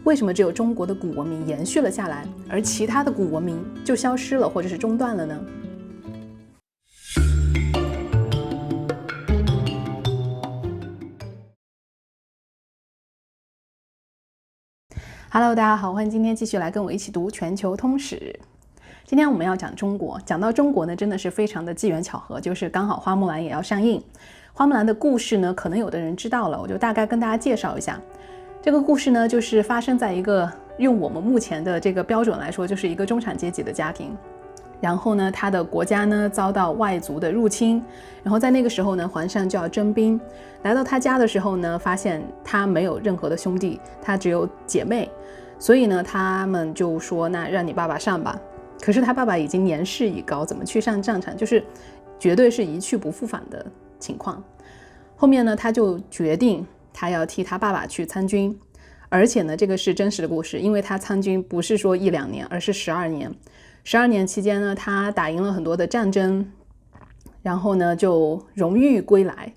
为什么只有中国的古文明延续了下来，而其他的古文明就消失了或者是中断了呢？ Hello， 大家好，欢迎今天继续来跟我一起读全球通史。今天我们要讲中国，讲到中国呢，真的是非常的机缘巧合，就是刚好花木兰也要上映。花木兰的故事呢，可能有的人知道了，我就大概跟大家介绍一下。这个故事呢，就是发生在一个用我们目前的这个标准来说，就是一个中产阶级的家庭。然后呢，他的国家呢遭到外族的入侵，然后在那个时候呢，皇上就要征兵。来到他家的时候呢，发现他没有任何的兄弟，他只有姐妹，所以呢，他们就说那让你爸爸上吧。可是他爸爸已经年事已高，怎么去上战场，就是绝对是一去不复返的情况。后面呢，他就决定他要替他爸爸去参军，而且呢，这个是真实的故事，因为他参军不是说1-2年，而是12年。12年期间呢，他打赢了很多的战争，然后呢就荣誉归来。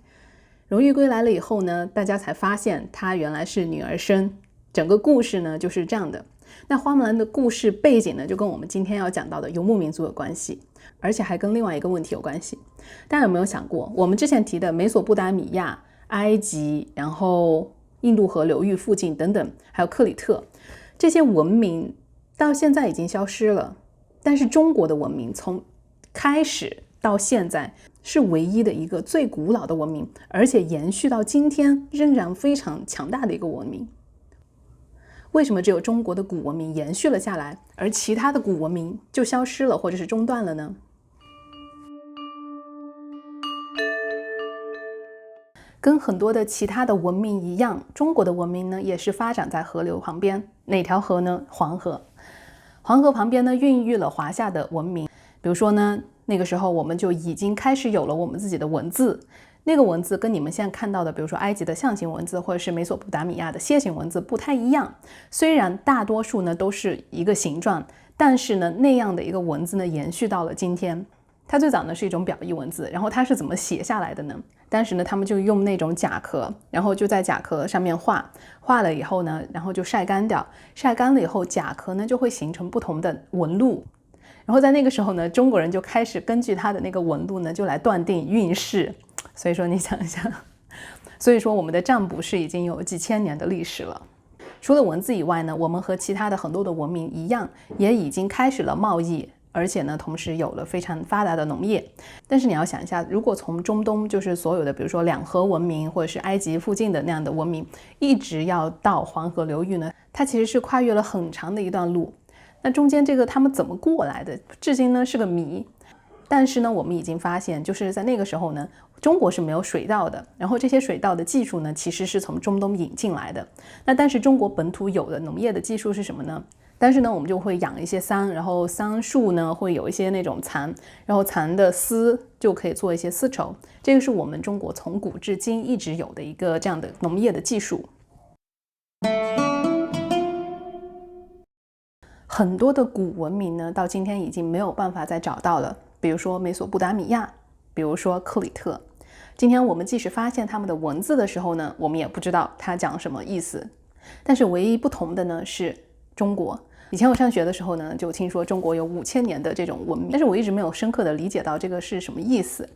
荣誉归来了以后呢，大家才发现他原来是女儿身。整个故事呢就是这样的。那花木兰的故事背景呢，就跟我们今天要讲到的游牧民族有关系，而且还跟另外一个问题有关系。大家有没有想过，我们之前提的美索不达米亚、埃及，然后印度河流域附近等等，还有克里特，这些文明到现在已经消失了。但是中国的文明从开始到现在是唯一的一个最古老的文明，而且延续到今天仍然非常强大的一个文明。为什么只有中国的古文明延续了下来，而其他的古文明就消失了或者是中断了呢？跟很多的其他的文明一样，中国的文明呢也是发展在河流旁边。哪条河呢？黄河。黄河旁边呢孕育了华夏的文明。比如说呢，那个时候我们就已经开始有了我们自己的文字。那个文字跟你们现在看到的，比如说埃及的象形文字，或者是美索不达米亚的楔形文字不太一样。虽然大多数呢都是一个形状，但是呢那样的一个文字呢延续到了今天。它最早呢是一种表意文字，然后它是怎么写下来的呢？当时呢他们就用那种甲壳，然后就在甲壳上面画了以后呢，然后就晒干掉，晒干了以后甲壳呢就会形成不同的纹路。然后在那个时候呢，中国人就开始根据它的那个纹路呢就来断定运势。所以说你想一下，所以说我们的占卜是已经有几千年的历史了。除了文字以外呢，我们和其他的很多的文明一样，也已经开始了贸易，而且呢同时有了非常发达的农业。但是你要想一下，如果从中东就是所有的比如说两河文明或者是埃及附近的那样的文明一直要到黄河流域呢，它其实是跨越了很长的一段路。那中间这个他们怎么过来的，至今呢是个谜。但是呢我们已经发现，就是在那个时候呢，中国是没有水稻的，然后这些水稻的技术呢其实是从中东引进来的。那但是中国本土有的农业的技术是什么呢？但是呢我们就会养一些桑，然后桑树呢会有一些那种蚕，然后蚕的丝就可以做一些丝绸。这个是我们中国从古至今一直有的一个这样的农业的技术。很多的古文明呢到今天已经没有办法再找到了，比如说美索不达米亚，比如说克里特。今天我们即使发现他们的文字的时候呢，我们也不知道它讲什么意思。但是唯一不同的呢是中国。以前我上学的时候呢，就听说中国有5000年的这种文明，但是我一直没有深刻的理解到这个是什么意思。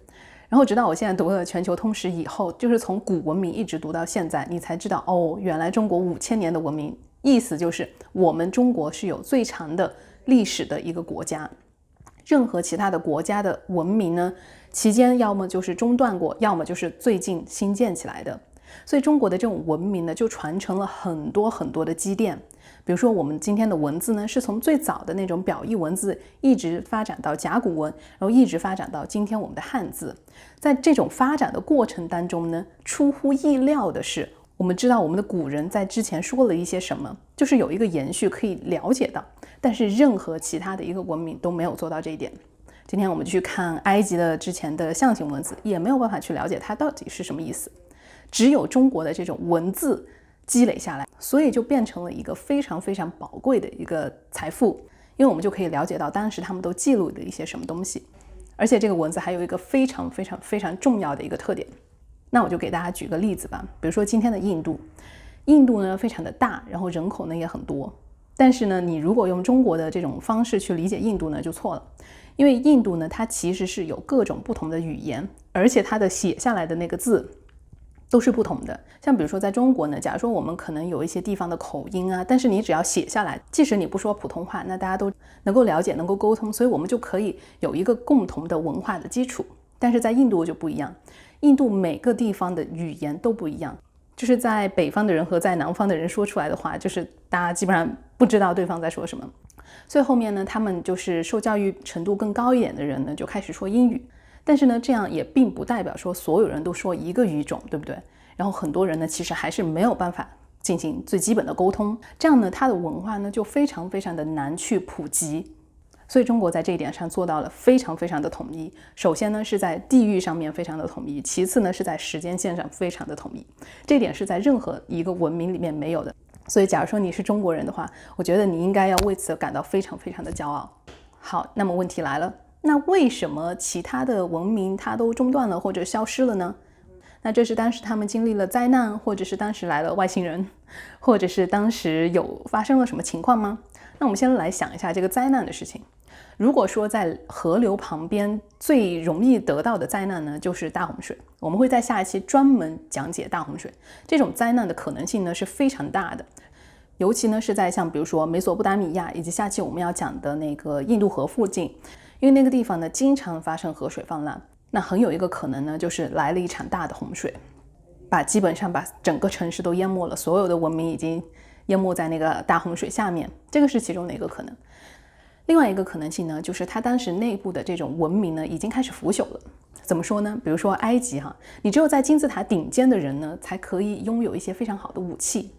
然后直到我现在读了全球通史以后，就是从古文明一直读到现在，你才知道哦，原来中国5000年的文明，意思就是我们中国是有最长的历史的一个国家。任何其他的国家的文明呢，期间要么就是中断过，要么就是最近新建起来的。所以中国的这种文明呢，就传承了很多很多的积淀。比如说我们今天的文字呢，是从最早的那种表意文字一直发展到甲骨文，然后一直发展到今天我们的汉字。在这种发展的过程当中呢，出乎意料的是，我们知道我们的古人在之前说了一些什么，就是有一个延续可以了解到，但是任何其他的一个文明都没有做到这一点。今天我们就去看埃及的之前的象形文字，也没有办法去了解它到底是什么意思。只有中国的这种文字积累下来，所以就变成了一个非常非常宝贵的一个财富，因为我们就可以了解到当时他们都记录的一些什么东西。而且这个文字还有一个非常重要的一个特点。那我就给大家举个例子吧，比如说今天的印度，印度呢非常的大，然后人口呢也很多。但是呢，你如果用中国的这种方式去理解印度呢，就错了。因为印度呢，它其实是有各种不同的语言，而且它的写下来的那个字都是不同的。像比如说在中国呢，假如说我们可能有一些地方的口音啊，但是你只要写下来，即使你不说普通话，那大家都能够了解，能够沟通，所以我们就可以有一个共同的文化的基础。但是在印度就不一样，印度每个地方的语言都不一样，就是在北方的人和在南方的人说出来的话，就是大家基本上不知道对方在说什么。所以后面呢，他们就是受教育程度更高一点的人呢，就开始说英语。但是呢，这样也并不代表说所有人都说一个语种，对不对？然后很多人呢，其实还是没有办法进行最基本的沟通。这样呢，他的文化呢就非常非常的难去普及。所以中国在这一点上做到了非常非常的统一。首先呢，是在地域上面非常的统一，其次呢，是在时间线上非常的统一。这点是在任何一个文明里面没有的。所以假如说你是中国人的话，我觉得你应该要为此感到非常非常的骄傲。好，那么问题来了，那为什么其他的文明它都中断了或者消失了呢？那这是当时他们经历了灾难，或者是当时来了外星人，或者是当时有发生了什么情况吗？那我们先来想一下这个灾难的事情。如果说在河流旁边最容易得到的灾难呢，就是大洪水。我们会在下一期专门讲解大洪水。这种灾难的可能性呢是非常大的，尤其呢是在像比如说美索不达米亚以及下期我们要讲的那个印度河附近，因为那个地方呢经常发生河水泛滥，那很有一个可能呢就是来了一场大的洪水，基本上把整个城市都淹没了，所有的文明已经淹没在那个大洪水下面，这个是其中的一个可能。另外一个可能性呢，就是它当时内部的这种文明呢，已经开始腐朽了。怎么说呢？比如说埃及你只有在金字塔顶尖的人呢，才可以拥有一些非常好的武器。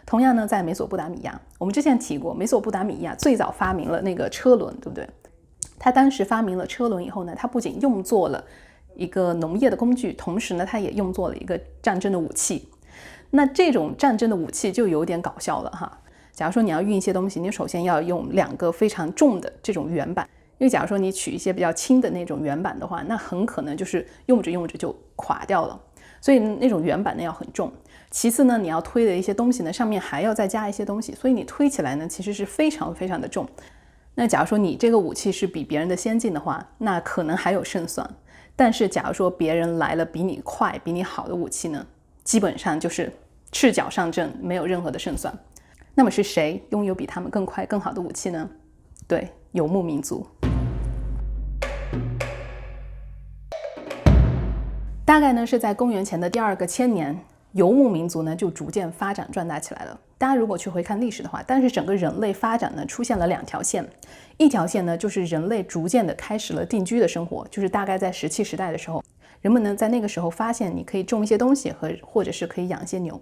同样呢，在美索不达米亚，我们之前提过，美索不达米亚最早发明了那个车轮，对不对？他当时发明了车轮以后呢，他不仅用作了一个农业的工具，同时呢，他也用作了一个战争的武器。那这种战争的武器就有点搞笑了假如说你要运一些东西，你首先要用2个非常重的这种圆板，因为假如说你取一些比较轻的那种圆板的话，那很可能就是用着用着就垮掉了，所以那种圆板呢要很重。其次呢，你要推的一些东西呢，上面还要再加一些东西，所以你推起来呢其实是非常非常的重。那假如说你这个武器是比别人的先进的话，那可能还有胜算。但是假如说别人来了比你快比你好的武器呢，基本上就是赤脚上阵，没有任何的胜算。那么是谁拥有比他们更快更好的武器呢？对，游牧民族。大概呢是在公元前的第2个千年，游牧民族呢就逐渐发展壮大起来了。大家如果去回看历史的话，但是整个人类发展呢出现了2条线，一条线呢就是人类逐渐的开始了定居的生活，就是大概在石器时代的时候，人们呢在那个时候发现你可以种一些东西或者是可以养一些牛。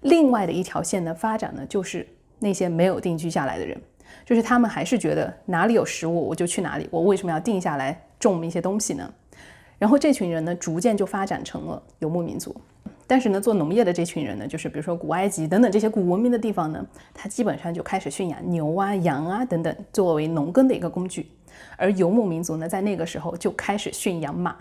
另外的一条线的发展呢，就是那些没有定居下来的人，就是他们还是觉得哪里有食物我就去哪里，我为什么要定下来种一些东西呢？然后这群人呢逐渐就发展成了游牧民族。但是呢，做农业的这群人呢，就是比如说古埃及等等这些古文明的地方呢，他基本上就开始驯养牛啊、羊啊等等，作为农耕的一个工具。而游牧民族呢，在那个时候就开始驯养马。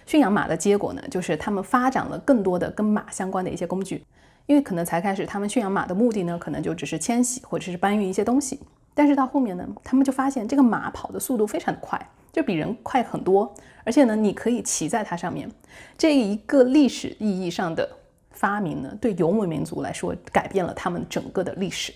驯养马的结果呢，就是他们发展了更多的跟马相关的一些工具。因为可能才开始他们驯养马的目的呢，可能就只是迁徙或者是搬运一些东西。但是到后面呢，他们就发现这个马跑的速度非常的快，就比人快很多，而且呢，你可以骑在它上面。这一个历史意义上的发明呢，对游牧民族来说改变了他们整个的历史。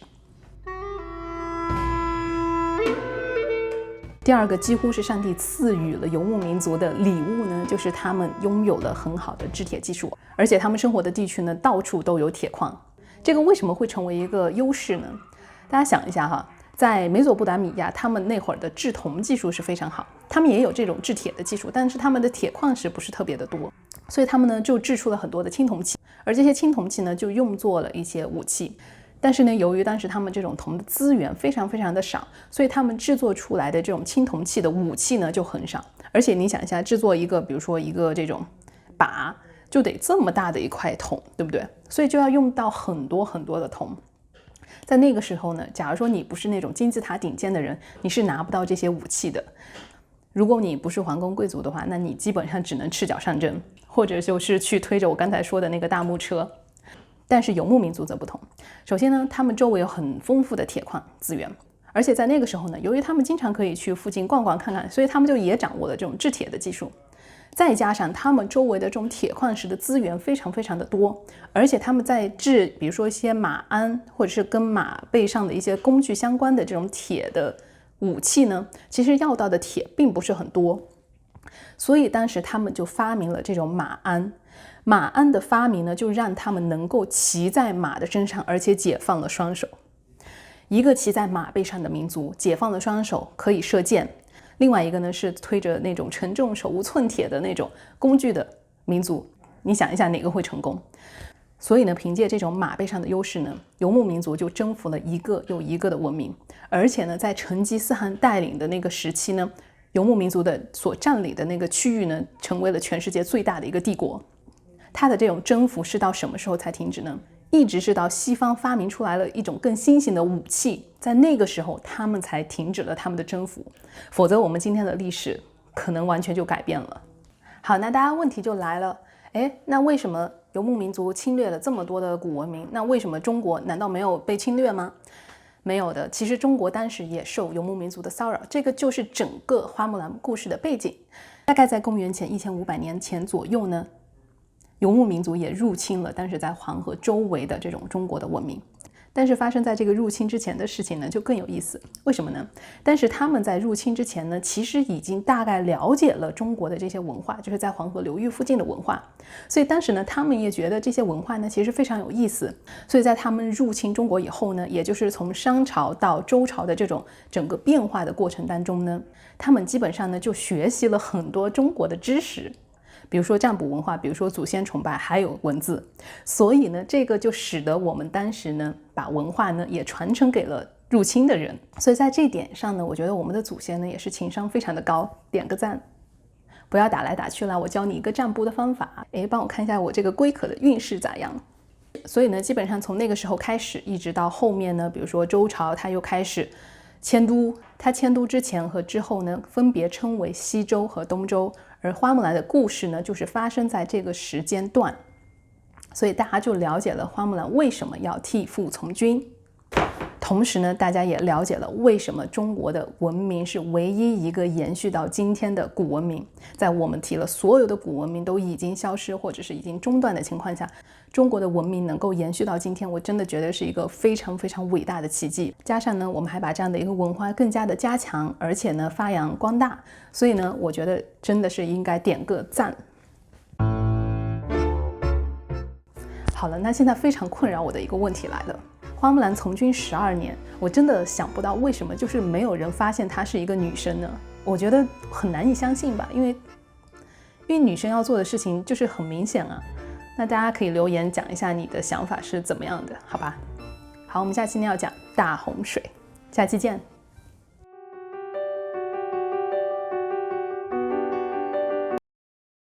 第2个几乎是上帝赐予了游牧民族的礼物呢，就是他们拥有了很好的制铁技术，而且他们生活的地区呢，到处都有铁矿。这个为什么会成为一个优势呢？大家想一下在美索不达米亚，他们那会儿的制铜技术是非常好，他们也有这种制铁的技术，但是他们的铁矿石不是特别的多，所以他们呢就制出了很多的青铜器，而这些青铜器呢就用作了一些武器。但是呢，由于当时他们这种铜的资源非常非常的少，所以他们制作出来的这种青铜器的武器呢就很少。而且你想一下，制作一个比如说一个这种靶，就得这么大的一块铜，对不对？所以就要用到很多很多的铜。在那个时候呢，假如说你不是那种金字塔顶尖的人，你是拿不到这些武器的。如果你不是皇宫贵族的话，那你基本上只能赤脚上阵，或者就是去推着我刚才说的那个大木车。但是游牧民族则不同。首先呢，他们周围有很丰富的铁矿资源，而且在那个时候呢，由于他们经常可以去附近逛逛看看，所以他们就也掌握了这种制铁的技术。再加上他们周围的这种铁矿石的资源非常非常的多，而且他们在制，比如说一些马鞍或者是跟马背上的一些工具相关的这种铁的武器呢，其实要到的铁并不是很多，所以当时他们就发明了这种马鞍。马鞍的发明呢，就让他们能够骑在马的身上，而且解放了双手。一个骑在马背上的民族，解放了双手，可以射箭；另外一个呢，是推着那种沉重手无寸铁的那种工具的民族。你想一下，哪个会成功？所以呢，凭借这种马背上的优势呢，游牧民族就征服了一个又一个的文明。而且呢，在成吉思汗带领的那个时期呢，游牧民族的所占领的那个区域呢，成为了全世界最大的一个帝国。它的这种征服是到什么时候才停止呢？一直是到西方发明出来了一种更新型的武器，在那个时候他们才停止了他们的征服，否则我们今天的历史可能完全就改变了。好，那大家问题就来了，那为什么游牧民族侵略了这么多的古文明？那为什么中国难道没有被侵略吗？没有的，其实中国当时也受游牧民族的骚扰，这个就是整个花木兰故事的背景。大概在公元前1500年前左右呢，游牧民族也入侵了当时在黄河周围的这种中国的文明。但是发生在这个入侵之前的事情呢，就更有意思。为什么呢？但是他们在入侵之前呢，其实已经大概了解了中国的这些文化，就是在黄河流域附近的文化。所以当时呢，他们也觉得这些文化呢，其实非常有意思。所以在他们入侵中国以后呢，也就是从商朝到周朝的这种整个变化的过程当中呢，他们基本上呢就学习了很多中国的知识。比如说占卜文化，比如说祖先崇拜，还有文字。所以呢，这个就使得我们当时呢，把文化呢也传承给了入侵的人。所以在这一点上呢，我觉得我们的祖先呢也是情商非常的高，点个赞。不要打来打去了，我教你一个占卜的方法，帮我看一下我这个龟壳的运势咋样。所以呢，基本上从那个时候开始，一直到后面呢，比如说周朝，他又开始迁都。他迁都之前和之后呢，分别称为西周和东周。而花木兰的故事呢，就是发生在这个时间段，所以大家就了解了花木兰为什么要替父从军。同时呢，大家也了解了为什么中国的文明是唯一一个延续到今天的古文明。在我们提了所有的古文明都已经消失或者是已经中断的情况下，中国的文明能够延续到今天，我真的觉得是一个非常非常伟大的奇迹。加上呢，我们还把这样的一个文化更加的加强，而且呢发扬光大，所以呢，我觉得真的是应该点个赞。好了，那现在非常困扰我的一个问题来了。花木兰从军12年，我真的想不到为什么就是没有人发现她是一个女生呢？我觉得很难以相信吧，因为女生要做的事情就是很明显啊。那大家可以留言讲一下你的想法是怎么样的，好吧？好，我们下期呢要讲大洪水，下期见。